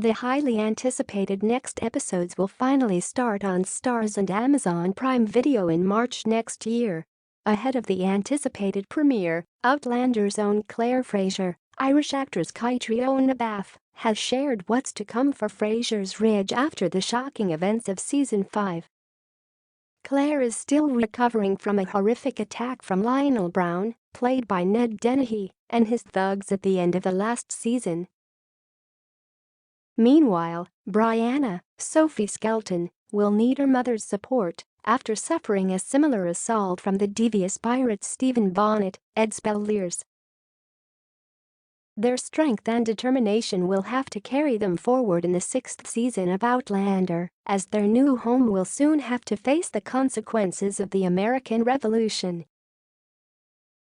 The highly anticipated next episodes will finally start on Starz and Amazon Prime Video in March next year. Ahead of the anticipated premiere, Outlander's own Claire Fraser, Irish actress Caitríona Balfe, has shared what's to come for Fraser's Ridge after the shocking events of Season 5. Claire is still recovering from a horrific attack from Lionel Brown, played by Ned Dennehy, and his thugs at the end of the last season. Meanwhile, Brianna, Sophie Skelton, will need her mother's support after suffering a similar assault from the devious pirate Stephen Bonnet, Ed Spelliers. Their strength and determination will have to carry them forward in the 6th season of Outlander, as their new home will soon have to face the consequences of the American Revolution.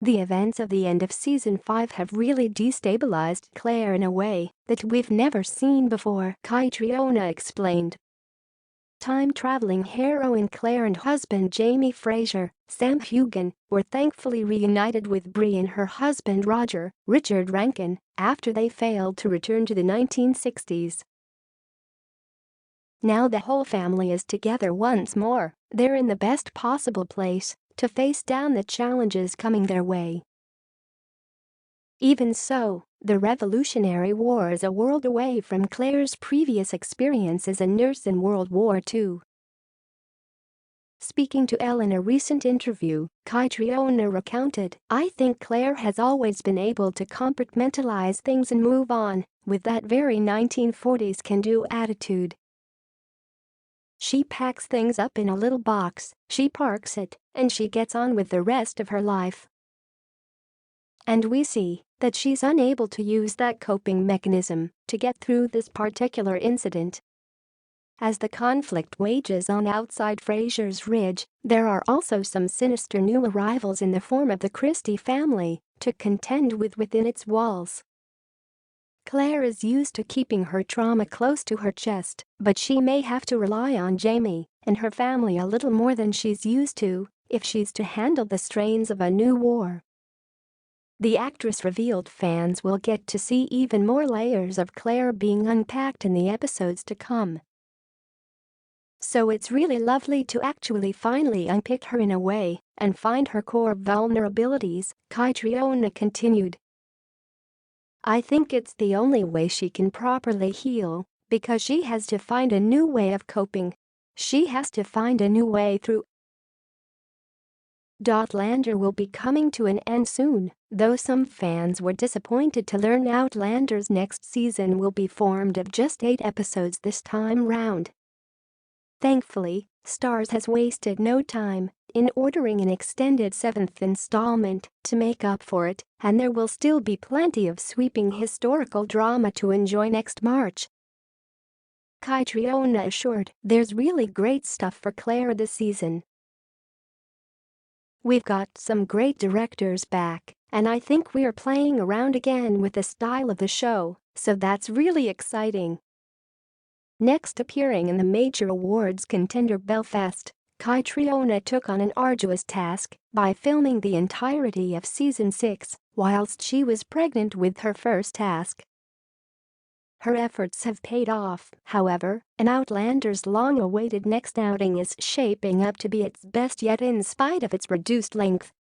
The events of the end of Season 5 have really destabilized Claire in a way that we've never seen before, Caitríona explained. Time-traveling heroine Claire and husband Jamie Fraser, Sam Hugan, were thankfully reunited with Bree and her husband Roger, Richard Rankin, after they failed to return to the 1960s. Now the whole family is together once more. They're in the best possible place to face down the challenges coming their way. Even so, the Revolutionary War is a world away from Claire's previous experience as a nurse in World War II. Speaking to Elle in a recent interview, Caitríona recounted, "I think Claire has always been able to compartmentalize things and move on, with that very 1940s can-do attitude. She packs things up in a little box, she parks it, and she gets on with the rest of her life. And we see that she's unable to use that coping mechanism to get through this particular incident." As the conflict wages on outside Fraser's Ridge, there are also some sinister new arrivals in the form of the Christie family to contend with within its walls. Claire is used to keeping her trauma close to her chest, but she may have to rely on Jamie and her family a little more than she's used to if she's to handle the strains of a new war. The actress revealed fans will get to see even more layers of Claire being unpacked in the episodes to come. "So it's really lovely to actually finally unpick her in a way and find her core vulnerabilities," Caitríona continued. "I think it's the only way she can properly heal, because she has to find a new way of coping. She has to find a new way through." Outlander will be coming to an end soon, though some fans were disappointed to learn Outlander's next season will be formed of just 8 episodes this time round. Thankfully, Starz has wasted no time in ordering an extended 7th installment to make up for it, and there will still be plenty of sweeping historical drama to enjoy next March. Caitríona assured, "There's really great stuff for Claire this season. We've got some great directors back, and I think we're playing around again with the style of the show, so that's really exciting." Next appearing in the major awards contender Belfast, Caitríona took on an arduous task by filming the entirety of Season 6 whilst she was pregnant with her first task. Her efforts have paid off, however, and Outlander's long-awaited next outing is shaping up to be its best yet in spite of its reduced length.